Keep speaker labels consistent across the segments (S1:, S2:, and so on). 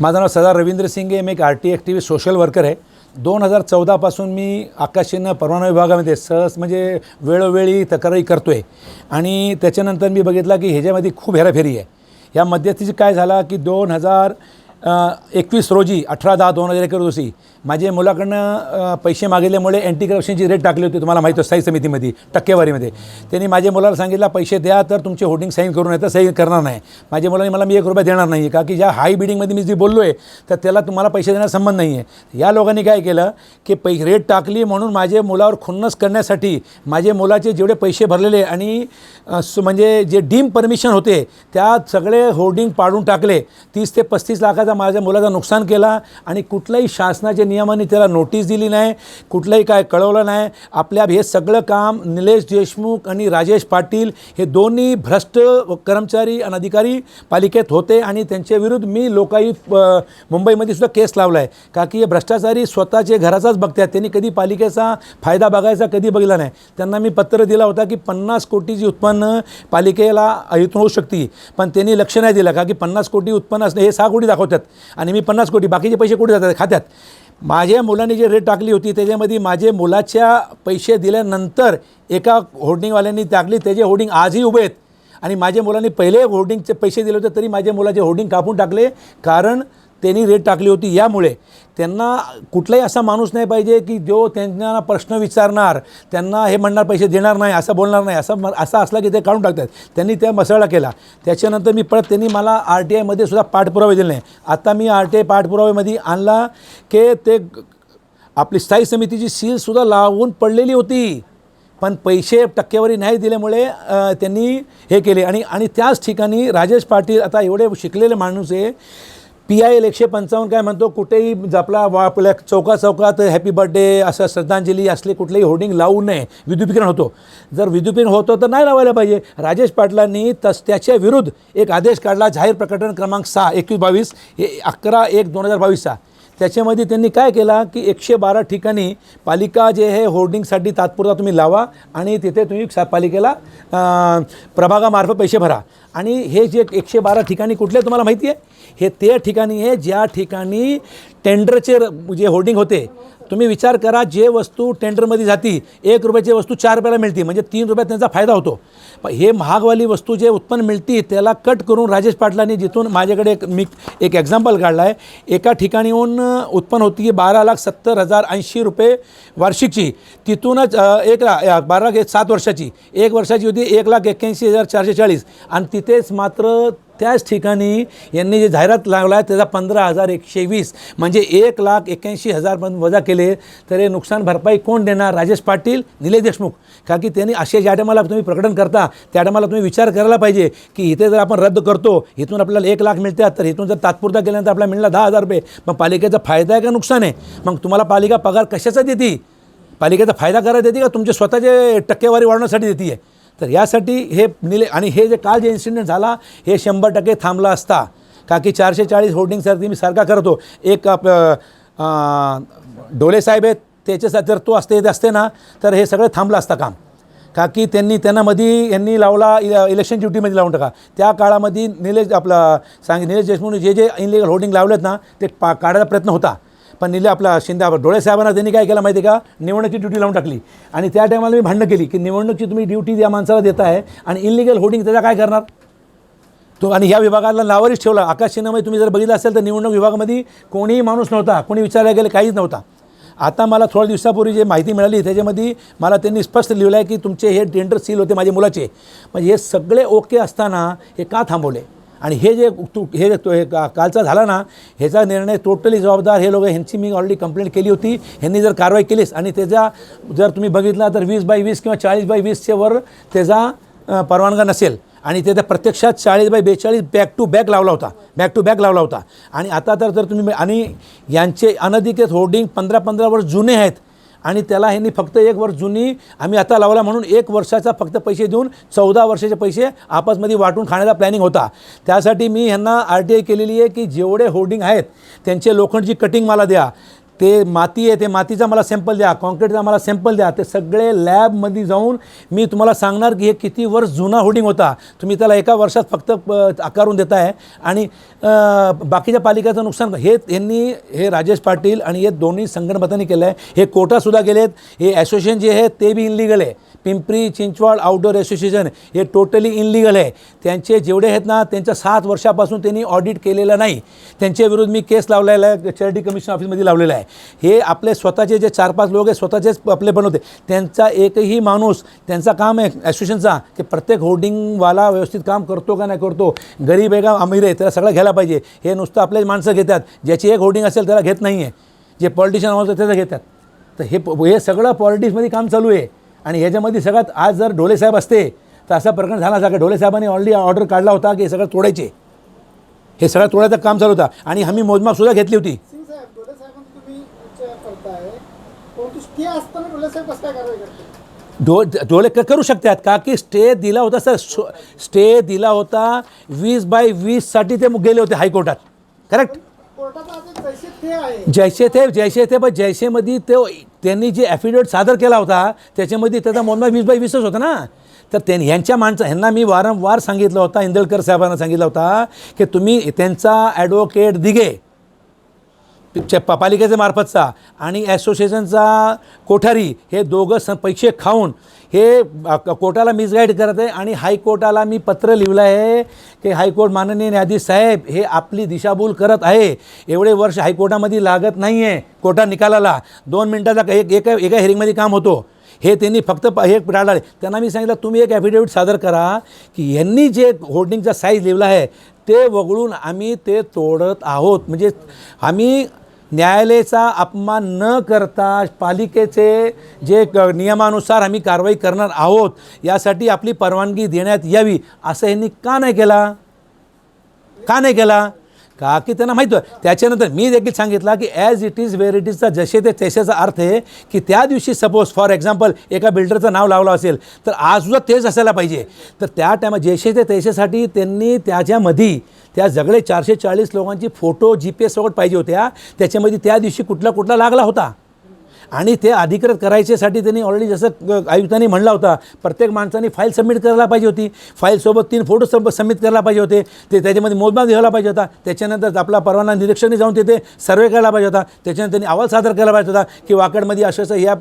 S1: माझं नाव सरदार रवींद्र सिंगे. मी एक RT activist social worker आहे. 2014 पासून मी आकाशचिन्ह परवाना विभागामध्ये सहज म्हणजे वेळोवेळी तक्रारी करतो आहे. आणि त्याच्यानंतर मी बघितला की ह्याच्यामध्ये खूप हेराफेरी आहे. या मध्यस्थीची काय झाला की 2021 रोजी 18/10/2021 रोजी माझ्या मुलाकडनं पैसे मागितल्यामुळे अँटी करप्शनची रेट टाकली होती. तुम्हाला माहीत आहे स्थायी समितीमध्ये टक्केवारीमध्ये. त्यांनी माझ्या मुलाला सांगितलं पैसे द्या तर तुमचे होर्डिंग साईन करून येतं, सही करणार नाही. माझ्या मुलाने मला मी ₹1 देणार नाही का की ज्या हाय बिडिंगमध्ये मी जी बोललो आहे तर त्याला तुम्हाला पैसे देण्याचा संबंध नाही आहे. या लोकांनी काय केलं की रेट टाकली म्हणून माझ्या मुलावर खुन्नस करण्यासाठी माझ्या मुलाचे जेवढे पैसे भरलेले आणि म्हणजे जे डीम परमिशन होते त्यात सगळे होर्डिंग पाडून टाकले. 30 ते 35 लाखाचा माझ्या मुलाचं नुकसान केला आणि कुठल्याही शासनाच्या नियमाने त्याला नोटीस दिली नाही, कुठलंही काय कळवलं नाही. आपल्या हे सगळं काम निलेश देशमुख आणि राजेश पाटील हे दोन्ही भ्रष्ट कर्मचारी आणि अधिकारी पालिकेत होते आणि त्यांच्या विरुद्ध मी लोकायुक्त मुंबईमध्ये सुद्धा केस लावला आहे. का की हे भ्रष्टाचारी स्वतःचे घराचाच बघतात. त्यांनी कधी पालिकेचा फायदा बघायचा कधी बघितला नाही. त्यांना मी पत्र दिला होता की 50 कोटीची उत्पन्न पालिकेला इथून होऊ शकते, पण त्यांनी लक्ष नाही दिलं. का की 50 कोटी उत्पन्न असणे हे 6 कोटी दाखवतात आणि मी 50 कोटी, बाकीचे पैसे कुठे जातात खात्यात. माझ्या मुलांनी जे रेट टाकली होती त्याच्यामध्ये माझे मुलाच्या पैसे दिल्यानंतर एका होर्डिंगवाल्यांनी टाकली, त्याचे होर्डिंग आजही उभे आहेत. आणि माझ्या मुलांनी पहिले होर्डिंगचे पैसे दिले होते तरी माझ्या मुलाचे होर्डिंग कापून टाकले, कारण त्यांनी रेट टाकली होती. यामुळे त्यांना कुठलाही असा माणूस नाही पाहिजे की जो त्यांना प्रश्न विचारणार, त्यांना हे म्हणणार पैसे देणार नाही, असं बोलणार नाही. असं असला की ते काढून टाकतात. त्यांनी त्या मसळा केला. त्याच्यानंतर मी परत त्यांनी मला RTIमध्ये सुद्धा पाठपुरावे दिले नाही. आता मी RTI पाठपुराव्यामध्ये आणला की ते आपली स्थायी समितीची सीलसुद्धा लावून पडलेली होती, पण पैसे टक्केवारी नाही दिल्यामुळे त्यांनी हे केले. आणि त्याच ठिकाणी राजेश पाटील आता एवढे शिकलेले माणूस आहे. PIL 155 काय म्हणतो, कुठेही आपल्या चौकात हॅपी बर्थडे असं श्रद्धांजली असले कुठलेही होर्डिंग लावू नये. विद्युतीकरण होतो. जर विद्युतीकरण होतं तर नाही लावायला पाहिजे. राजेश पाटलांनी त्याच्या विरुद्ध एक आदेश काढला, जाहीर प्रकरण क्रमांक 6/2122 हे 11/1/2022चा. त्याच्यामध्ये त्यांनी काय केला की 112 ठिकाणी पालिका जे हे होर्डिंगसाठी तात्पुरता तुम्ही लावा आणि तिथे तुम्ही पालिकेला प्रभागामार्फत पैसे भरा. आणि हे जे 112 ठिकाणी कुठले तुम्हाला माहिती आहे, हे ते ठिकाणी आहे ज्या ठिकाणी टेंडरचे जे होर्डिंग होते. तुम्ही विचार करा, जे वस्तू टेंडरमध्ये जाती ₹1ची वस्तू ₹4 मिळते, म्हणजे ₹3 त्यांचा फायदा होतो. पण हे महागवाली वस्तू जे उत्पन्न मिळते त्याला कट करून राजेश पाटलांनी जिथून माझ्याकडे मी एक एक्झाम्पल काढला आहे. एका ठिकाणीहून उत्पन्न होती की ₹12,70,080 वार्षिकची. तिथूनच 7 वर्षाची, 1 वर्षाची होती 1,81,440 आणि तिथेच मात्र त्याच ठिकाणी यांनी जे जाहिरात लावला आहे त्याचा 15,120 म्हणजे 1,81,000 वजा केले तर हे नुकसान भरपाई कोण देणार? राजेश पाटील, निलेश देशमुख. का की त्यांनी असे ज्या टायमाला तुम्ही प्रकटन करता त्या टायमाला तुम्ही विचार करायला पाहिजे की इथे जर आपण रद्द करतो, इथून आपल्याला 1,00,000 मिळतात, तर इथून जर तात्पुरता केल्यानंतर आपल्याला मिळणार ₹10,000. मग पालिकेचा फायदा आहे का नुकसान आहे? मग तुम्हाला पालिका पगार कशाचा देते? पालिकेचा फायदा करायला देते का तुमचे स्वतःचे टक्केवारी वाढवण्यासाठी देते आहे? तर यासाठी हे आणि हे जे काल जे इन्सिडेंट झाला हे 100% थांबला असता. का की 440 होर्डिंगसाठी मी सारखा करतो. एक डोले साहेब आहेत, त्याच्यासाठी जर तो असते ना तर हे सगळं थांबलं असतं काम. का की यांनी लावला इलेक्शन ड्युटीमध्ये लावून टाका. त्या काळामध्ये निलेश देशमुख जे इनलिगल होर्डिंग लावलेत ना ते काढायचा प्रयत्न होता, पण शिंदे डोळे साहेबांना त्यांनी काय केलं माहिती आहे का, निवडणुकीची ड्युटी लावून टाकली. आणि त्या टायमाला मी भांडणं केली की निवडणुकीची तुम्ही ड्युटी या माणसाला देता आहे आणि इनलिगल होर्डिंग त्याचा काय करणार तो. आणि ह्या विभागाला नावावरच ठेवला. आकाशचिन्हामध्ये तुम्ही जर बघितलं असेल तर निवडणूक विभागामध्ये कोणीही माणूस नव्हता, कोणी विचारायला गेलं काहीच नव्हता. आता मला थोड्या दिवसापूर्वी जे माहिती मिळाली त्याच्यामध्ये मला त्यांनी स्पष्ट लिहिलं आहे की तुमचे हे टेंडर सील होते माझ्या मुलाचे. म्हणजे हे सगळे ओके असताना हे का थांबवले? आणि हे कालचा झाला ना ह्याचा निर्णय टोटली जबाबदार हे लोक. ह्यांची मी ऑलरेडी कंप्लेंट केली होती. ह्यांनी जर कारवाई केलीच आणि त्याचा जर तुम्ही बघितला तर 20/20 किंवा 40/20च्या वर त्याचा परवानगा नसेल आणि त्याचा प्रत्यक्षात 40/42 बॅक टू बॅक लावला होता. आणि आता तर तुम्ही आणि यांचे अनधिकृत होर्डिंग 15-15 वर्ष जुने आहेत आणि त्याला ह्यांनी फक्त 1 वर्ष जुनी आम्ही आता लावला म्हणून 1 वर्षाचा फक्त पैसे देऊन 14 वर्षाचे पैसे आपसमध्ये वाटून खाण्याचा प्लॅनिंग होता. त्यासाठी मी ह्यांना RTI केलेली आहे की जेवढे होर्डिंग आहेत त्यांचे लोखंडची कटिंग मला द्या, ते माती आहे, ते मातीचा मला सॅम्पल द्या, कॉन्क्रीटचा मला सॅम्पल द्या. ते सगळे लॅबमध्ये जाऊन मी तुम्हाला सांगणार की हे किती वर्ष जुना होर्डिंग होता. तुम्ही त्याला एका वर्षात फक्त आकारून देताय आणि बाकीच्या पालिकाचं नुकसान. हे राजेश पाटील आणि हे दोन्ही संघटनांनी केलं आहे. हे कोर्टातसुद्धा गेलेत. हे ॲसोसिएशन जे आहे ते बी इनलिगल आहे. पिंपरी चिंचवड आउटडोअर असोसिएशन हे टोटली इनलिगल आहे. त्यांचे जेवढे आहेत ना, त्यांच्या 7 वर्षापासून त्यांनी ऑडिट केलेलं नाही. त्यांच्या विरुद्ध मी केस लावलेला आहे, चॅरिटी कमिशन ऑफिसमध्ये लावलेला आहे. हे आपले स्वतःचे जे 4-5 लोक आहेत, स्वतःचेच आपले बनवते. त्यांचा एकही माणूस, त्यांचा काम आहे ॲसोसिएशनचा की प्रत्येक होर्डिंगवाला व्यवस्थित काम करतो का नाही करतो, गरीब आहे का अमीर आहे, त्याला सगळं घ्यायला पाहिजे. हे नुसतं आपले माणसं घेतात. ज्याची एक होर्डिंग असेल त्याला घेत नाही आहे. जे पॉलिटिशियन असतात त्याचं घेतात. तर हे सगळं पॉलिटिक्समध्ये काम चालू आहे. आणि ह्याच्यामध्ये सगळ्यात आज जर ढोले साहेब असते तर असा प्रकरण झाला असता की ढोले साहेबांनी ऑलरेडी ऑर्डर काढला होता की हे सगळं तोडायचे. हे सगळं तोडायचं काम चालू होतं आणि आम्ही मोजमापसुद्धा घेतली होती. ढोले करू शकतात का की स्टे दिला होता सर, स्टे दिला होता 20/20साठी ते गेले होते हायकोर्टात. करेक्ट. जैसे थे पण जैसेमध्ये त्यांनी जे ॲफिडेविट सादर केला होता त्याच्यामध्ये त्याचा मोजमाप 20/20च होता ना. तर ह्यांना मी वारंवार सांगितलं होता, इंदलकर साहेबांना सांगितलं होता की तुम्ही त्यांचा ॲडव्होकेट दिघे पालिकेच्या मार्फतचा आणि ॲसोसिएशनचा कोठारी हे दोघं पैसे खाऊन हे कोर्टाला मिसगाईड करत आहे. आणि हायकोर्टाला मी पत्र लिहिलं आहे की हायकोर्ट माननीय न्यायाधीश साहेब हे आपली दिशाभूल करत आहे. एवढे वर्ष हायकोर्टामध्ये लागत नाही आहे कोर्टात निकालाला. 2 मिनिटाचा एका हिअरिंगमध्ये काम होतो. हे त्यांनी फक्त हे टाळले. त्यांना मी सांगितलं तुम्ही एक ॲफिडेविट सादर करा की यांनी जे होर्डिंगचा साईज लिहिला आहे ते वगळून आम्ही ते तोडत आहोत. म्हणजे आम्ही न्यायालयाचा अपमान न करता पालिकेचे जे नियमानुसार आम्ही कारवाई करणार आहोत यासाठी आपली परवानगी देण्यात यावी. असं यांनी का नाही केला? का की त्यांना माहीत होतं. त्याच्यानंतर मी देखील सांगितलं की as it is where it इजचा जसे ते तसेचा अर्थ आहे की त्या दिवशी सपोज फॉर एक्झाम्पल एका बिल्डरचं नाव लावलं असेल तर आजसुद्धा तेच असायला पाहिजे. तर त्या टायमात जसे ते तसेसाठी त्यांनी त्याच्यामध्ये त्या सगळे 440 लोकांची फोटो GPS सोबत पाहिजे होत्या. त्याच्यामध्ये त्या दिवशी कुठला लागला होता आणि ते अधिकृत करायच्यासाठी त्यांनी ऑलरेडी जसं आयुक्तांनी म्हणला होता प्रत्येक माणसाने फाईल सबमिट करायला पाहिजे होती. फाईलसोबत 3 फोटो सबमिट करायला पाहिजे होते. ते त्याच्यामध्ये मोजमाप घ्यायला पाहिजे होता. त्याच्यानंतर आपला परवाना निरीक्षणे जाऊन तिथे सर्वे करायला पाहिजे होता. त्याच्यानंतर त्यांनी अहवाल सादर करायला पाहिजे होता की वाकडमध्ये असं या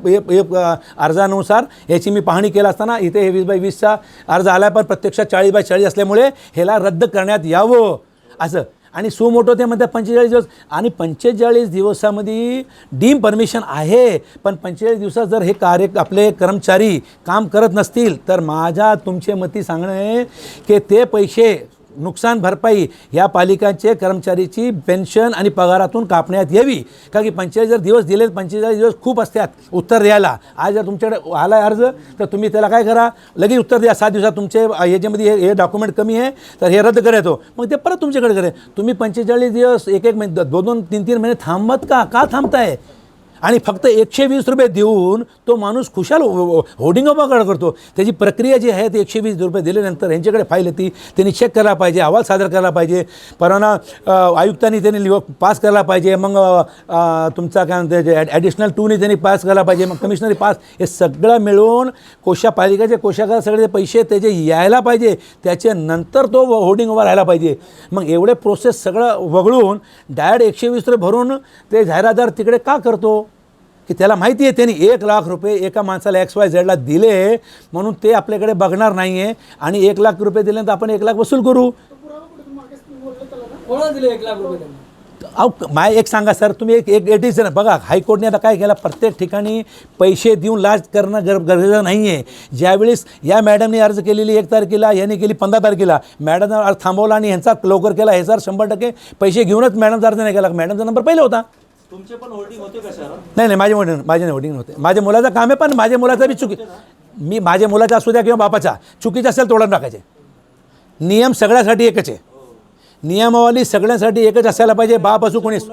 S1: अर्जानुसार याची मी पाहणी केलं असताना इथे हे 20/20चा अर्ज आला पण प्रत्यक्षात 40/40 असल्यामुळे ह्याला रद्द करण्यात यावं असं. आणि सुमोटो ते म्हणतात 45 दिवस आणि 45 दिवसामध्ये डीम परमिशन आहे. पण 45 दिवसात जर हे आपले कर्मचारी काम करत नसतील तर माझ्या तुमचे मती सांगणं आहे की ते पैसे नुकसान भरपाई ह्या पालिकांचे कर्मचारीची पेन्शन आणि पगारातून कापण्यात यावी. का की 45 जर दिवस दिले 45 दिवस खूप असतात उत्तर द्यायला. आज जर तुमच्याकडे आला अर्ज तर तुम्ही त्याला काय करा लगेच उत्तर द्या. 7 दिवसात तुमचे याच्यामध्ये हे डॉक्युमेंट कमी आहे तर हे रद्द करायचो मग ते परत तुमच्याकडे करे. तुम्ही 45 दिवस 1 महिने 2-2, 3-3 महिने थांबत का थांबताय? आणि फक्त 120 रुपये देऊन तो माणूस खुशाल होर्डिंग उभा करतो. त्याची प्रक्रिया जी आहे ते 120 रुपये दिल्यानंतर यांच्याकडे फाईल येते. त्यांनी चेक करायला पाहिजे, अहवाल सादर करायला पाहिजे, परवाना आयुक्तांनी त्यांनी पास करायला पाहिजे, मग तुमचा काय म्हणते ॲडिशनल 2ने त्यांनी पास करायला पाहिजे, मग कमिशनरी पास. हे सगळं मिळून पालिकेचे कोशागार सगळे पैसे त्याचे यायला पाहिजे. त्याच्यानंतर तो होर्डिंग उभा राहायला पाहिजे. मग एवढे प्रोसेस सगळं वगळून डायरेक्ट 120 रुपये भरून ते जाहिरातदार तिकडे का करतो? की त्याला माहिती आहे त्यांनी 1 लाख रुपये एका माणसाला XYZला दिले म्हणून ते आपल्याकडे बघणार नाही आहे. आणि 1 लाख रुपये दिल्यानंतर आपण 1 लाख वसूल करू. माय एक सांगा सर तुम्ही एक इट इज बघा हायकोर्टने आता काय केलं प्रत्येक ठिकाणी पैसे देऊन लाच करणं गरजेचं नाही आहे. ज्यावेळेस या मॅडमने अर्ज केलेली 1 तारखेला यांनी केली 15 तारखेला मॅडमनं अर्ज थांबवला आणि ह्यांचा लवकर केला. हे सर 100% पैसे घेऊनच मॅडमचा अर्ज नाही केला. मॅडमचा नंबर पहिला होता.
S2: तुमचे पण होल्डिंग होते का सर?
S1: नाही माझे होल्डिंग नव्हते. माझ्या मुलाचं काम आहे पण माझ्या मुलाचा बी चुकी मी माझ्या मुलाचा असू द्या किंवा बापाचा चुकीचा असेल तोडून टाकायचे. नियम सगळ्यासाठी एकच आहे. नियमावली सगळ्यांसाठी एकच असायला पाहिजे. बाप असू कोणीच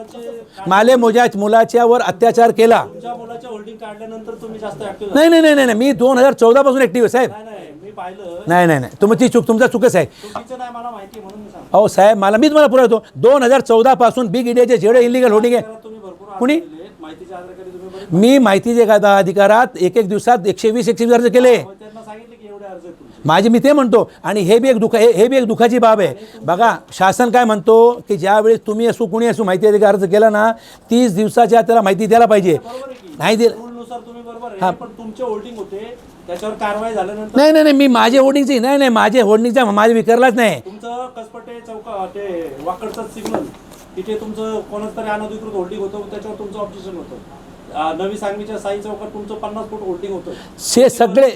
S1: माले मुलाच्यावर अत्याचार केला.
S2: तुमच्या मुलाच्या होल्डिंग काढल्यानंतर तुम्ही जास्त ऍक्टिव्ह
S1: नाही मी 2014 पासून ऍक्टिव्ह आहे साहेब.
S2: मी पाहिलं.
S1: नाही तुमची तुमचा चुकच आहे.
S2: चुकीचं नाही मला माहिती म्हणून मी सांगतो.
S1: अहो साहेब मी तुम्हाला पुरवतो 2014 पासून बिग इंडियाचे जेवढे इलिगल होल्डिंग आहे
S2: तुम्ही भरपूर
S1: कुणी?
S2: माहितीच्या अधिकारी तुम्ही बरेच
S1: मी माहितीच्या अधिकारात एक दिवसात 120 अर्ज केले.
S2: त्यांना सांगितलं की एवढे अर्ज आहेत तुमचे.
S1: माझे मी ते म्हणतो. आणि हे बी एक दुःखाची बाब आहे. बघा शासन काय म्हणतो की ज्यावेळेस तुम्ही असो कुणी असो माहिती अधिकार अर्ज केला ना 30 दिवसाच्या त्याला माहिती द्यायला पाहिजे.
S2: बरोबर आहे की
S1: नाही दिलं.
S2: रूलनुसार तुम्ही बरोबर आहे, पण तुमचे होल्डिंग होते त्याच्यावर कारवाई झाल्यानंतर
S1: नाही मी माझे होर्डिंगची नाही माझे होर्डिंगचा माझे विकरलाच नाही.
S2: तुमचं कसपटे चौका ते वाकडचं सिग्नल तिथे तुमचं कोणाच तरी अनधिकृत होल्डिंग होतं, त्याच्यावर तुमचं ऑब्जेक्शन होतं. नवी सांगवीच्या साई चौकात तुमचं 50 फूट होल्डिंग होतं.
S1: हे सगळे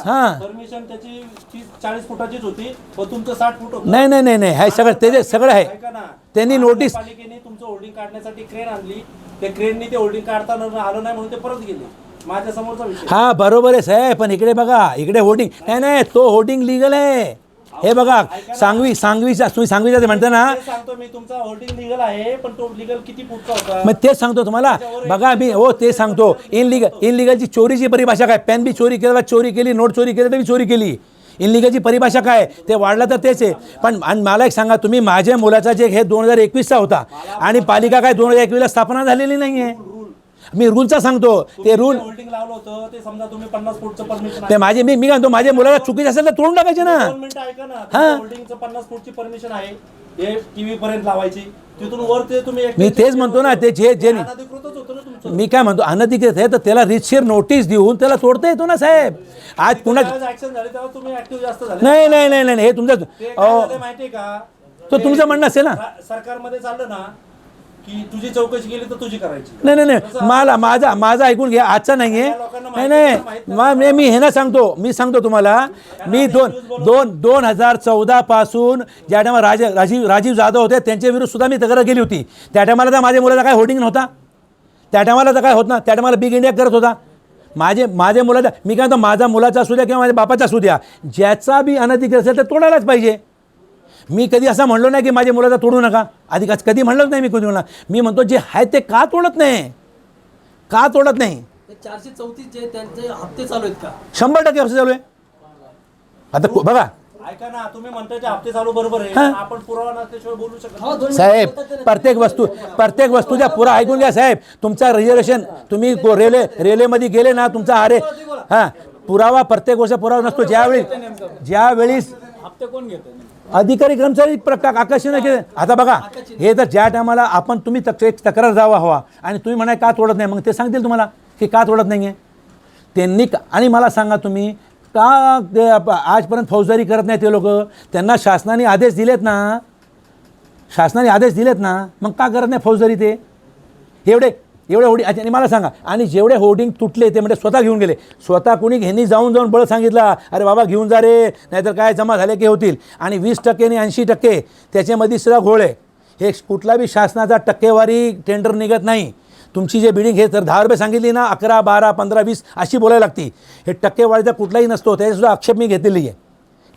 S1: हां
S2: परमिशन त्याची 30-40 फुटाचीच होती, पण तुमचं 60 फूट होतं.
S1: नाही हे सगळं ते सगळं आहे.
S2: ऐका ना,
S1: त्यांनी नोटीस
S2: पालिकेने तुमचं होल्डिंग काढण्यासाठी क्रेन आणली, त्या क्रेननी ते होल्डिंग काढताना आलं नाही म्हणून ते परत गेले. माझ्या समोरचा विषय.
S1: हा बरोबर आहे साहेब, पण इकडे बघा इकडे होर्डिंग नाही तो होर्डिंग लिगल आहे. हे बघा सांगवीचा तुम्ही सांगवीचा ते म्हणता ना,
S2: ते सांगतो मी तुमचा होल्डिंग लिगल आहे, पण तो लिगल किती फूटचा होता?
S1: मग तेच सांगतो तुम्हाला. बघा मी ते सांगतो. इनलिगलची चोरीची परिभाषा काय? पेन बी चोरी केला, चोरी केली, नोट चोरी केली तर बी चोरी केली. इनलिगलची परिभाषा काय? ते वाढलं तर तेच आहे. पण आणि मला एक सांगा तुम्ही, माझ्या मुलाचा जे हे 2021चा होता आणि पालिका काय 2021ला स्थापना झालेली नाही आहे. मी रूलचा सांगतो. ते रूल
S2: होल्डिंग लावलं होतं ते समजा तुम्ही 50 फूटचं परमिशन
S1: ते माझे मी म्हणतो माझ्या मुलाला चुकीचं असेल तर तोडून टाकायचे ना.
S2: 2 मिनिटं ऐका ना. होल्डिंगचं 50 फूटची परमिशन आहे, हे टीव्ही पर्यंत लावायची, तिथून वर ते तुम्ही
S1: मी तेच म्हणतो ना, ते जे
S2: अनधिकृतच होतं ना तुमचं.
S1: मी काय म्हणतो अनधिकृत आहे तर त्याला रितशीर नोटीस देऊन त्याला तोडता येतो ना साहेब. आज पुन्हा
S2: ऍक्शन झाली तेव्हा तुम्ही ऍक्टिव्ह जास्त झाले.
S1: नाही हे तुमचं
S2: ते काय झालंय माहितीये का?
S1: तो तुमचं म्हणणं असेल ना.
S2: सरकारमध्ये चाललं ना की तुझी चौकशी केली तर तुझी करायची.
S1: नाही माझा ऐकून घ्या. आजचा नाहीये. नाही मी हे ना सांगतो. मी सांगतो तुम्हाला. मी 2014 पासून ज्या टायमा राजीव जाधव होते त्यांच्या विरुद्ध सुद्धा मी तक्रार केली होती. त्या टायमाला तर माझ्या मुलाचा काय होर्डिंग नव्हता. त्या टायमाला तर काय होत ना, त्या टायमाला बिग इंडिया करत होता. माझ्या मुलाचा मी काय म्हणतो, माझा मुलाचा असू द्या किंवा माझ्या बापाचा असू द्या, ज्याचा बी अनधिकृत असेल तर तोडायलाच पाहिजे. मी कधी असं म्हणलो नाही की माझ्या मुलाचा तोडू नका. आधी कधी म्हणलंच नाही. मी कधी म्हणला मी म्हणतो जे आहे ते का तोडत नाही.
S3: 434 जे त्यांचे हप्ते चालू आहेत का?
S1: 100% हप्ते चालू आहे. आता बघा
S2: ऐका ना, तुम्ही म्हणताय ते हप्ते चालू बरोबर आहे, आपण पुरावा नसल्याशिवाय बोलू शकत नाही.
S1: साहेब प्रत्येक वस्तूच्या पुरा ऐकून घ्या साहेब. तुमचा रिझर्वेशन तुम्ही रेल्वेमध्ये गेले ना, तुमचा अरे पुरावा प्रत्येक गोष्ट पुरावा नसतो. ज्यावेळेस
S3: हप्ते कोण घेत?
S1: अधिकारी कर्मचारी आकाशीने केले. आता बघा हे तर ज्या टायमाला आपण तुम्ही तक्रार जावा हवा आणि तुम्ही म्हणाय का तोडत नाही, मग ते सांगतील तुम्हाला की का तोडत नाही आहे त्यांनी. आणि मला सांगा तुम्ही का आजपर्यंत फौजदारी करत नाही ते लोक? त्यांना शासनाने आदेश दिलेत ना, मग का करत नाही फौजदारी? ते एवढे होर्डिंग. आणि मला सांगा, आणि जेवढे होर्डिंग तुटले ते म्हणजे स्वतः घेऊन गेले. स्वतः कोणी ह्यांनी जाऊन बळ सांगितला अरे बाबा घेऊन जा रे, नाहीतर काय जमा झाले की होतील. आणि 20% आणि 80% त्याच्यामध्ये सुद्धा घोळ आहे. हे कुठला बी शासनाचा टक्केवारी टेंडर निघत नाही. तुमची जे बिल्डिंग हे तर 10 रुपये सांगितली ना, 11, 12, 15, 20 अशी बोलायला लागती. हे टक्केवारीचा कुठलाही नसतो. त्याच्यासुद्धा आक्षेप मी घेतलेली आहे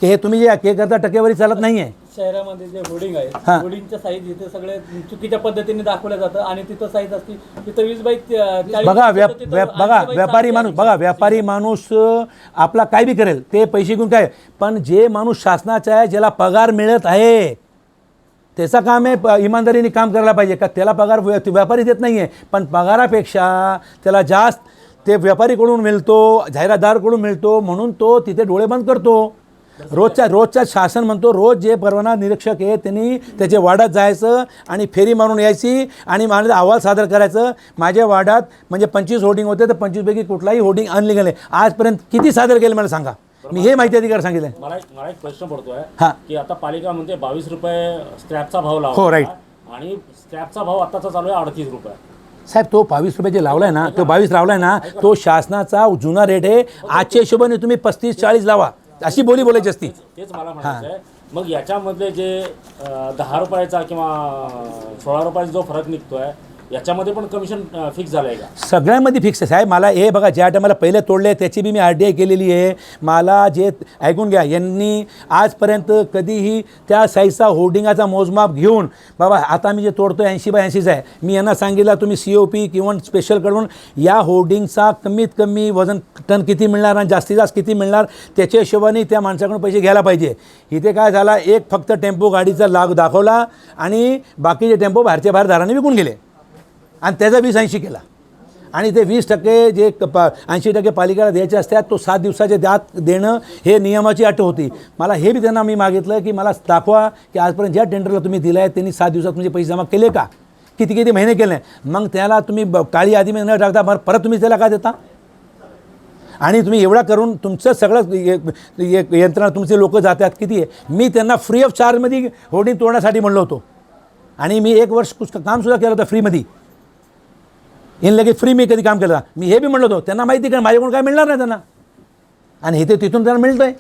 S1: की हे तुम्ही जे करता टक्केवारी चालत नाही आहे.
S3: शहरामध्ये जे होर्डिंग आहे, होर्डिंगच्या साईज इथे सगळे चुकीच्या पद्धतीने दाखवल्या जातं आणि तिथं साईज असते तिथं 20/40.
S1: बघा व्यापारी माणूस आपला काय बी करेल, ते पैसे घेऊन काय. पण जे माणूस शासनाचा आहे, ज्याला पगार मिळत आहे, त्याचं काम आहे इमानदारीने काम करायला पाहिजे. का त्याला पगार व्यापारी देत नाही आहे, पण पगारापेक्षा त्याला जास्त ते व्यापारीकडून मिळतो, जाहिरातदारकडून मिळतो, म्हणून तो तिथे डोळे बंद करतो. रोजच्या शासन म्हणतो रोज जे परवाना निरीक्षक आहे त्यांनी त्याचे वाड्यात जायचं आणि फेरी मारून यायची आणि मला अहवाल सादर करायचं. माझ्या वाड्यात म्हणजे 25 होर्डिंग होते तर 25पैकी कुठलाही होर्डिंग अनलिगल आहे. आजपर्यंत किती सादर केले मला सांगा. मी हे माहिती अधिकार सांगितलं.
S4: मला एक प्रश्न पडतोय की आता पालिका म्हणते 22 रुपये स्क्रॅपचा भाव लावला.
S1: हो राईट.
S4: आणि स्क्रॅपचा भाव आताचा चालू आहे 38 रुपये.
S1: साहेब तो 22 रुपये जे लावलाय ना, तो 22 लावलाय ना, तो शासनाचा जुना रेट आहे. आजच्या हिशोबाने तुम्ही 35-40 लावा अशी बोलायची असती.
S4: तेच मला म्हणायचं आहे. मग याच्यामधले जे 10 रुपयाचा किंवा 16 रुपयाचा जो फरक निघतोय याच्यामध्ये पण कमिशन फिक्स झालं आहे का?
S1: सगळ्यामध्ये फिक्स आहे साहेब. मला हे बघा ज्या टायमाला पहिले तोडले त्याची बी मी RTI केलेली आहे. मला जे ऐकून घ्या, यांनी आजपर्यंत कधीही त्या साईजचा होर्डिंगाचा मोजमाप घेऊन बाबा आता मी जे तोडतो 80/80 आहे, मी यांना सांगितलं तुम्ही COP किंवा स्पेशलकडून या होर्डिंगचा कमीत कमी वजन टन किती मिळणार आणि जास्तीत जास्त किती मिळणार त्याच्या हिशोबाने त्या माणसाकडून पैसे घ्यायला पाहिजे. इथे काय झाला, एक फक्त टेम्पो गाडीचा दाखवला आणि बाकीचे टेम्पो बाहेरच्या बाहेर दाराने विकून गेले. आणि त्याचा 20-80 केला. आणि ते 20% जे 80% पालिकेला द्यायचे असतात तो 7 दिवसाचे देणं हे नियमाची अट होती. मला हे बी त्यांना मी मागितलं की मला दाखवा की आजपर्यंत ज्या टेंडरला तुम्ही दिलं आहे त्यांनी 7 दिवसात तुमचे पैसे जमा केले का, किती महिने केले नाही. मग त्याला तुम्ही काळी यादीमध्ये न टाकता मग परत तुम्ही त्याला का देता. आणि तुम्ही एवढा करून तुमचं सगळं यंत्रणा तुमचे लोक जातात किती आहे. मी त्यांना फ्री ऑफ चार्जमध्ये होर्डिंग तोडण्यासाठी म्हणलो होतो आणि मी 1 वर्ष कामसुद्धा केलं होतं फ्रीमध्ये. इन लगेच फ्री मी कधी काम केलं. मी हे बी म्हणलो होतो त्यांना माहिती का माझ्याकडून काय मिळणार नाही त्यांना. आणि हे ते तिथून त्यांना मिळतं आहे.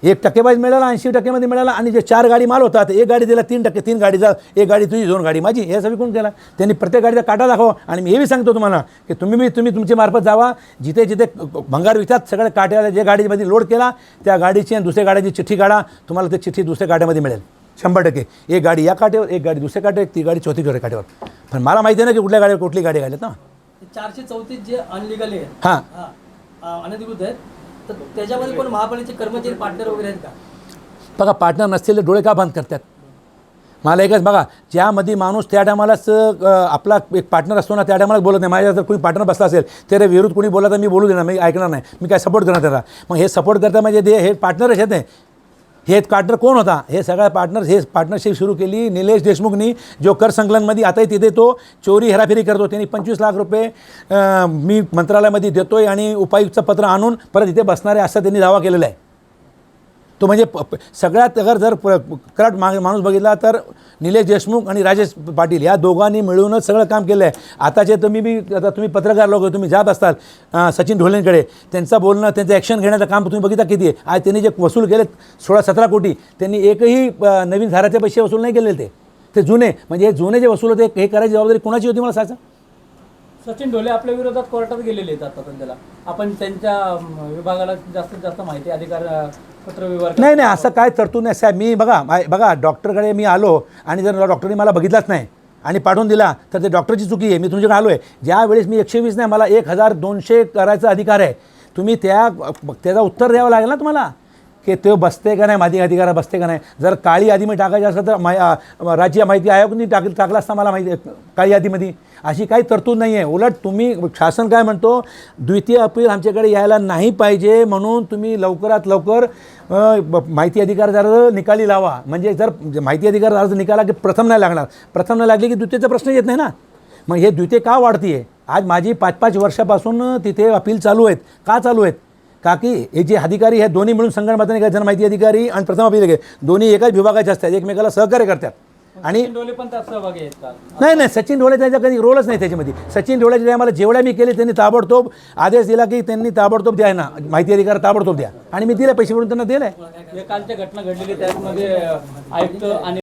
S1: 1% वाईज मिळाला, 80% मिळाला. आणि जे 4 गाडी माल होता एक गाडी दिला 3%, 3 गाडीचा, 1 गाडी तुझी 2 गाडी माझी, हे सगळं कोण केला. त्यांनी प्रत्येक गाडीचा काटा दाखवा. आणि मी हे बी सांगतो तुम्हाला की तुम्ही तुमच्या मार्फत जावा, जिथे जिथे भंगार विकतात सगळ्या काट्याला जे गाडीमध्ये लोड केला त्या गाडीची आणि दुसऱ्या गाडीची चिठ्ठी काढा. तुम्हाला ते चिठ्ठी दुसऱ्या काट्यामध्ये मिळेल 100%. 1 गाडी या काट्यावर, 1 गाडी दुसऱ्या काट्यावर, 3 गाडी चौथ्या काट्यावर. पण मला माहिती आहे ना की कुठल्या गाडीवर कुठली गाडी घालत ना.
S3: 434 जे अनलिगल आहे,
S1: हां,
S3: अनधिकृत आहेत, तर त्याच्यामध्ये पण महापालिकेचे कर्मचारी पार्टनर वगैरे आहेत का?
S1: बघा पार्टनर नसलेले डोळे का बंद करतात. मला एकच बघा, ज्यामध्ये माणूस त्या टायमालाच आपला एक पार्टनर असतो ना त्या टायमालाच बोलत नाही. माझ्या जर कोणी पार्टनर बसला असेल त्याच्या विरुद्ध कोणी बोलला तर मी बोलू देणार, मी ऐकणार नाही, मी काय सपोर्ट करणार त्याला. मग हे सपोर्ट करता म्हणजे हे पार्टनरच आहेत. हे पार्टनर कोण होता. हे सगळ्या हे पार्टनरशिप सुरू केली निलेश देशमुखनी, जो कर संकलनमध्ये आताही तिथे तो चोरी हेराफेरी करतो. त्यांनी 25 लाख रुपये मी मंत्रालयामध्ये देतोय आणि उपायुक्तचं पत्र आणून परत इथे बसणारे असा त्यांनी दावा केलेला आहे. तो म्हणजे सगळ्यात जर करट माणूस बघितला तर निलेश देशमुख आणि राजेश पाटील या दोघांनी मिळूनच सगळं काम केलं आहे. आताचे तुम्ही पत्रकार लोक तुम्ही जात असताल सचिन ढोलेंकडे, त्यांचं बोलणं त्यांचं ॲक्शन घेण्याचं काम तुम्ही बघितलं किती आहे. आज त्यांनी जे वसूल केले 16-17 कोटी, त्यांनी एकही नवीन धाराचे पैसे वसूल नाही केलेले. ते जुने म्हणजे हे जुने जे वसूल होते हे करायची जबाबदारी कोणाची होती मला सांगा.
S3: सचिन ढोले आपल्या विरोधात कोर्टात गेलेले आहेत आता सध्याला. आपण त्यांच्या विभागाला जास्तीत जास्त माहिती अधिकार पत्र व्यवहार
S1: नाही असं काय तरतूद नाही साहेब. मी बघा डॉक्टरकडे मी आलो आणि जर डॉक्टरने मला बघितलाच नाही आणि पाठवून दिला तर ते डॉक्टरची चुकी आहे. मी तुमच्याकडे आलो आहे ज्या वेळेस मी 120 नाही मला 1200 करायचा अधिकार आहे. तुम्ही त्याचा उत्तर द्यावं लागेल ना तुम्हाला की तो बसते का नाही, माहिती अधिकार बसते का नाही. जर काळी यादीमध्ये टाकायचं असलं तर राज्य माहिती आयोगाने टाकला असता मला माहिती काळी यादीमध्ये. अशी काही तरतूद नाही आहे. उलट तुम्ही शासन काय म्हणतो द्वितीय अपील आमच्याकडे यायला नाही पाहिजे म्हणून तुम्ही लवकरात लवकर माहिती अधिकार अर्ज निकाली लावा. म्हणजे जर माहिती अधिकार अर्ज निकाला की प्रथम नाही लागणार, प्रथम नाही लागली की द्वितीयचा प्रश्न येत नाही ना. मग हे द्वितीय का वाढती आहे. आज माझी 5-5 वर्षापासून तिथे अपील चालू आहेत. का चालू आहेत का की हे जे अधिकारी हे दोन्ही मिळून संगणमताने काय जनमाहिती अधिकारी आणि प्रथम अपील दोन्ही एकाच विभागाचे असतात, एकमेकाला सहकार्य करतात. आणि
S3: ढोले पण त्यात सहभागी आहेत का?
S1: नाही सचिन ढोले त्याचा कधी रोलच नाही त्याच्यामध्ये. सचिन ढोलेच्या टायमाला जेवढ्या मी केले त्यांनी ताबडतोब आदेश दिला की त्यांनी ताबडतोब द्या ना माहिती अधिकार ताबडतोब द्या आणि मी दिले पैसे म्हणून त्यांना दिले.
S3: कालच्या घटना घडलेली त्यामध्ये आयुक्त आणि